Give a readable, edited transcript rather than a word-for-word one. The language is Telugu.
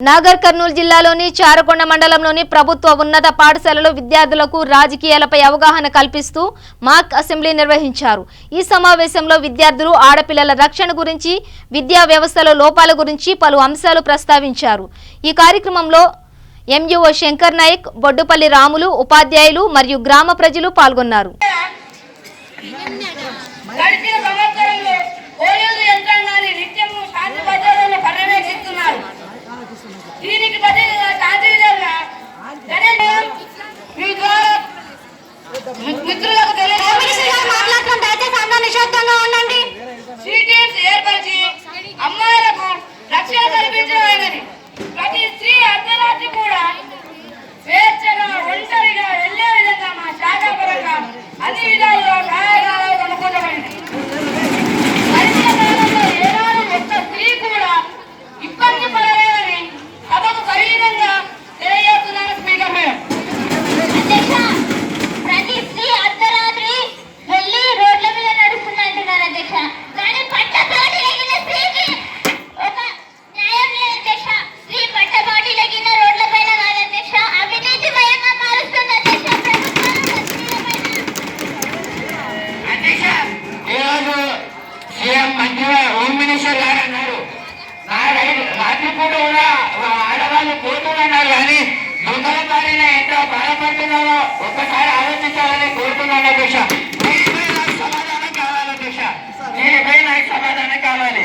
నాగర్ కర్నూలు జిల్లాలోని చారకొండ మండలంలోని ప్రభుత్వ ఉన్నత పాఠశాలలో విద్యార్థులకు రాజకీయాలపై అవగాహన కల్పిస్తూ మాక్ అసెంబ్లీ నిర్వహించారు। ఈ సమావేశంలో విద్యార్థులు ఆడపిల్లల రక్షణ గురించి, విద్యా వ్యవస్థలో లోపాల గురించి పలు అంశాలు ప్రస్తావించారు। ఈ కార్యక్రమంలో ఎంయూఓ శంకర్ నాయక్, బొడ్డుపల్లి రాములు, ఉపాధ్యాయులు మరియు గ్రామ ప్రజలు పాల్గొన్నారు। దీనికి బదులుగా తాజాగా మిత్రులకు ఉండండి సిటీస్ ఏర్పరిచి అమ్మాయిలకు రక్షణ కల్పించడానికి ప్రతి స్త్రీ అర్ధరాత్రి కూడా స్వేచ్ఛగా ఒంటరిగా వెళ్లే విధంగా మా శాఖ పరంగా అన్ని విధాలుగా సహాయకాలు కొనుక్కోబడింది। ఏనాడు ఒక్క స్త్రీ కూడా ఇబ్బంది పడలేదని సభకు సవిధంగా తెలియజేస్తున్నారు స్పీకర్ మేడం। అధ్యక్ష, ప్రతి స్త్రీ అర్ధరాత్రి వెళ్ళి రోడ్ల మీద నడుస్తుందంటున్నారు అధ్యక్ష, కానీ పట్టపాటి లేగిన స్త్రీకి ఒక న్యాయం లేదు అధ్యక్ష। స్త్రీ పట్టపాటి లేగిన రోడ్ల పైన కాదు అధ్యక్ష, అవినీతిమయంగా మారుస్తుంది అధ్యక్ష అధ్యక్ష, ఈరోజు సీఎం మంత్రిగా హోమ్ మినిస్టర్ గారు అన్నారు, రాత్రిపూట కూడా ఆడవాళ్ళు పోతున్నారు కానీ దొంగల బారిన ఎంత బాధపడుతున్నారో ఒక్కసారి ఆలోచించాలని కోరుతున్నాను అధ్యక్ష। దీనిపై నాకు సమాధానం కావాలి అధ్యక్ష, దీనిపై నాకు సమాధానం కావాలి।